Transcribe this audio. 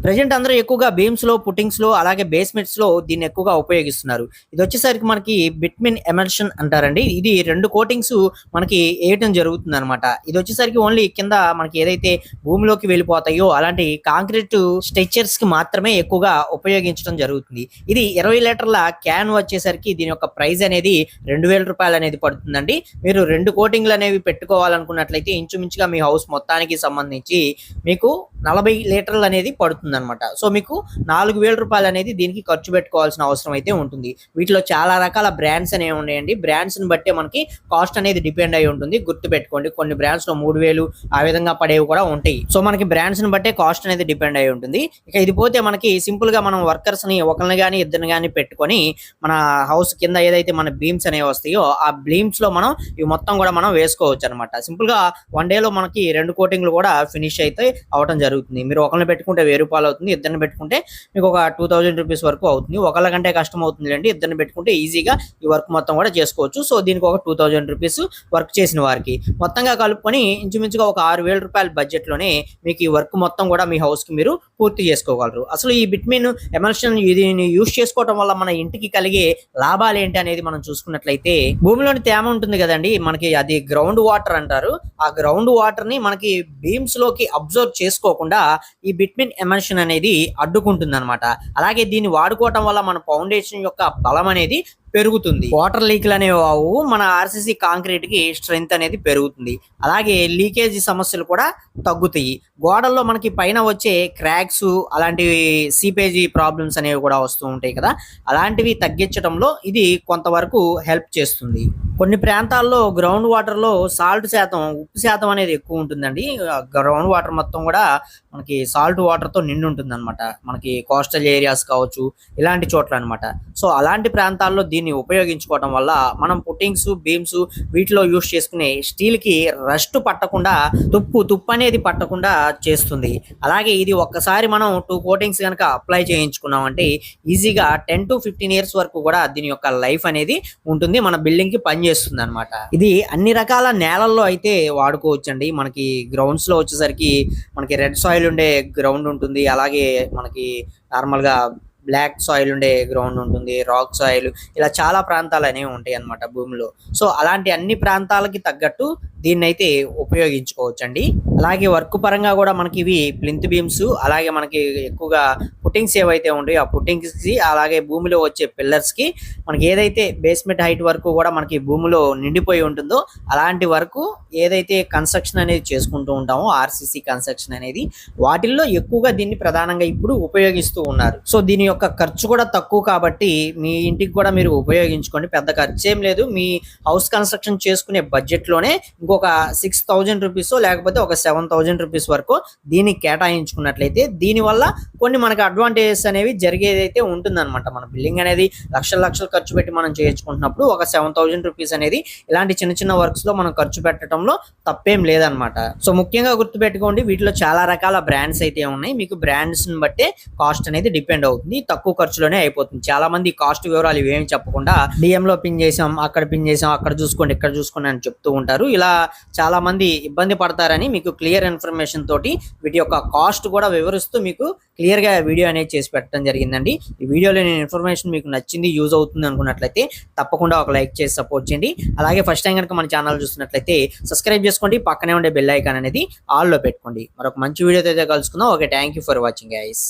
Present అందరూ ఎక్కువగా బీమ్స్‌లో, పుట్టింగ్స్‌లో అలాగే బేస్‌మెంట్స్‌లో దీన్ని ఎక్కువగా ఉపయోగిస్తున్నారు. ఇదొచ్చేసరికి మనకి బిట్మిన్ ఎమల్షన్ అంటారండి. ఇది 2 కోటింగ్స్ మనకి ఏయటం జరుగుతుందనమాట. ఇదొచ్చేసరికి ఓన్లీ కింద మనకి ఏదైతే భూమిలోకి వెళ్ళిపోతాయో అలాంటి కాంక్రీటు స్ట్రక్చర్స్‌కి మాత్రమే ఎక్కువగా ఉపయోగించడం జరుగుతుంది. ఇది 20 లీటర్ల క్యాన్ వచ్చేసరికి దీని యొక్క ప్రైస్ అనేది రూ. 2000 అనేది పడుతుందండి. మీరు 2 కోటింగ్‌లనేవి పెట్టుకోవాలనుకున్నట్లయితే ఇంచుమించుగా మీ హౌస్ మొత్తానికి సంబంధించి మీకు 40 లీటర్లు అనేది పడుతుందనమాట. సో మీకు రూ. 4000 అనేది దీనికి ఖర్చు పెట్టుకోవాల్సిన అవసరం అయితే ఉంటుంది. వీటిలో చాలా రకాల బ్రాండ్స్ అనేవి ఉన్నాయండి. బ్రాండ్స్‌ని బట్టే మనకి కాస్ట్ అనేది డిపెండ్ అయి ఉంటుంది. గుర్తుపెట్టుకోండి. కొన్ని బ్రాండ్స్‌లో 3000 ఆ విధంగా పడేవి కూడా ఉంటాయి. సో మనకి బ్రాండ్స్‌ని బట్టే కాస్ట్ అనేది డిపెండ్ అయి ఉంటుంది. ఇక ఇది పోతే మనకి సింపుల్‌గా మనం వర్కర్స్‌ని ఒకళ్ళని గాని ఇద్దరిని గాని పెట్టుకొని మన హౌస్ కింద ఏదైతే మన బీమ్స్ అనేవి వస్తాయో ఆ బీమ్స్‌లో మనం ఇవి మొత్తం కూడా మనం వేసుకోవచ్చు అనమాట. సింపుల్‌గా 1 డేలో మనకి 2 కోటింగ్‌లు కూడా ఫినిష్ అయితే అవ్వటం జరుగుతుంది. మీరు ఒకళ్ళని పెట్టుకుంటే రూ. 1000 అవుతుంది. ఇద్దరిని పెట్టుకుంటే మీకు ఒక రూ. 2000 వరకు అవుతుంది. ఒకళ్ళ కంటే కష్టం అవుతుందిలేండి. ఇద్దరిని పెట్టుకుంటే ఈజీగా ఈ వర్క్ మొత్తం కూడా చేసుకోవచ్చు. సో దీనికి ఒక రూ. 2000 వర్క్ చేసిన వారికి మొత్తంగా కలుపుకొని ఇంచుమించుగా ఒక రూ. 6000 బడ్జెట్‌లోనే మీకు ఈ వర్క్ మొత్తం కూడా మీ హౌస్‌కి మీరు పూర్తి చేసుకోగలరు. అసలు ఈ బిట్మిన్ ఎమల్షన్ దీన్ని యూజ్ చేసుకోవడం వల్ల మన ఇంటికి కలిగే లాభాలు ఏంటి అనేది మనం చూసుకున్నట్లయితే భూమిలోని తేమ ఉంటుంది కదండి, మనకి అది గ్రౌండ్ వాటర్ అంటారు. ఆ గ్రౌండ్ వాటర్ ని మనకి బీమ్స్ లోకి అబ్జర్వ్ చేసుకోకుండా ఈ బిట్మిన్ ఎమల్షన్ అనేది అడ్డుకుంటుంది అనమాట. అలాగే దీన్ని వాడుకోవటం వల్ల మన ఫౌండేషన్ యొక్క బలం అనేది పెరుగుతుంది. వాటర్ లీక్లు అనేవి అవు మన ఆర్సీసీ కాంక్రీట్ కి స్ట్రెంగ్త్ అనేది పెరుగుతుంది. అలాగే లీకేజీ సమస్యలు కూడా తగ్గుతాయి. గోడల్లో మనకి పైన వచ్చే క్రాక్స్ అలాంటివి సీపేజీ ప్రాబ్లమ్స్ అనేవి కూడా వస్తూ ఉంటాయి కదా, అలాంటివి తగ్గించడంలో ఇది కొంతవరకు హెల్ప్ చేస్తుంది. కొన్ని ప్రాంతాల్లో గ్రౌండ్ వాటర్ లో సాల్ట్ శాతం, ఉప్పు శాతం అనేది ఎక్కువ ఉంటుందండి. గ్రౌండ్ వాటర్ మొత్తం కూడా మనకి సాల్ట్ వాటర్ తో నిండి ఉంటుంది అనమాట. మనకి కోస్టల్ ఏరియాస్ కావచ్చు, ఇలాంటి చోట్ల అనమాట. సో అలాంటి ప్రాంతాల్లో దీన్ని ఉపయోగించుకోవడం వల్ల మనం పుట్టింగ్స్, బీమ్స్ వీటిలో యూస్ చేసుకునే స్టీల్ కి రస్ట్ పట్టకుండా, తుప్పు అనేది పట్టకుండా చేస్తుంది. అలాగే ఇది ఒక్కసారి మనం 2 కోటింగ్స్ కనుక అప్లై చేయించుకున్నామంటే ఈజీగా 10 to 15 ఇయర్స్ వరకు కూడా దీని యొక్క లైఫ్ అనేది ఉంటుంది. మన బిల్డింగ్ కి పనిచేస్తుంది అనమాట. ఇది అన్ని రకాల నేలల్లో అయితే వాడుకోవచ్చండి. మనకి గ్రౌండ్స్ లో వచ్చేసరికి మనకి రెడ్ సాయిల్ ఉండే గ్రౌండ్ ఉంటుంది. అలాగే మనకి నార్మల్ గా బ్లాక్ సాయిల్ ఉండే గ్రౌండ్ ఉంటుంది, రాక్ సాయిల్, ఇలా చాలా ప్రాంతాలు అనేవి ఉంటాయి అన్నమాట భూమిలో. సో అలాంటి అన్ని ప్రాంతాలకి తగ్గట్టు దీన్ని అయితే ఉపయోగించుకోవచ్చండి. అలాగే వర్క్ పరంగా కూడా మనకి ఇవి ప్లింత్ బీమ్స్, అలాగే మనకి ఎక్కువగా పుట్టింగ్స్ ఏవైతే ఉంటాయో ఆ పుట్టింగ్స్ కి, అలాగే భూమిలో వచ్చే పిల్లర్స్ కి, మనకి ఏదైతే బేస్మెంట్ హైట్ వరకు కూడా మనకి భూమిలో నిండిపోయి ఉంటుందో అలాంటి వరకు ఏదైతే కన్స్ట్రక్షన్ అనేది చేసుకుంటూ ఉంటామో ఆర్సీసీ కన్స్ట్రక్షన్ అనేది, వాటిల్లో ఎక్కువగా దీన్ని ప్రధానంగా ఇప్పుడు ఉపయోగిస్తూ ఉన్నారు. సో దీని యొక్క ఖర్చు కూడా తక్కువ కాబట్టి మీ ఇంటికి కూడా మీరు ఉపయోగించుకోండి. పెద్ద ఖర్చు ఏం లేదు. మీ హౌస్ కన్స్ట్రక్షన్ చేసుకునే బడ్జెట్ లోనే ఇంకొక ₹6000 లేకపోతే ఒక ₹7000 వరకు దీన్ని కేటాయించుకున్నట్లయితే దీనివల్ల కొన్ని మనకి అడ్వాంటేజెస్ అనేవి జరిగేదైతే ఉంటుందన్నమాట. మన బిల్డింగ్ అనేది లక్షలు ఖర్చు పెట్టి మనం చేయించుకుంటున్నప్పుడు ఒక ₹7000 అనేది ఇలాంటి చిన్న చిన్న వర్క్స్ లో మనం ఖర్చు పెట్టడంలో తప్పేం లేదనమాట. సో ముఖ్యంగా గుర్తుపెట్టుకోండి, వీటిలో చాలా రకాల బ్రాండ్స్ అయితే ఉన్నాయి. మీకు బ్రాండ్స్ ని బట్టే కాస్ట్ అనేది డిపెండ్ అవుతుంది. తక్కువ ఖర్చులోనే అయిపోతుంది. చాలా మంది కాస్ట్ వివరాలు ఇవేమి చెప్పకుండా DM లో పిన్ చేసాం, అక్కడ పిన్ చేసాం, అక్కడ చూసుకోండి, ఇక్కడ చూసుకోండి అని చెప్తూ ఉంటారు. ఇలా చాలా మంది ఇబ్బంది పడతారని మీకు క్లియర్ ఇన్ఫర్మేషన్ తోటి వీటి యొక్క కాస్ట్ కూడా వివరిస్తూ మీకు క్లియర్ గా వీడియో అనేది చేసి పెట్టడం జరిగిందండి. ఈ వీడియోలో నేను ఇన్ఫర్మేషన్ మీకు నచ్చింది, యూజ్ అవుతుంది అనుకున్నట్లయితే తప్పకుండా ఒక లైక్ చేసి సపోర్ట్ చేయండి. అలాగే ఫస్ట్ టైం కనుక మన ఛానల్ చూస్తున్నట్లయితే సబ్స్క్రైబ్ చేసుకోండి. పక్కనే ఉండే బెల్ ఐకాన్ అనేది ఆల్ లో పెట్టుకోండి. మరొక మంచి వీడియోతో అయితే కలుసుకుందాం. Okay, thank you for watching guys.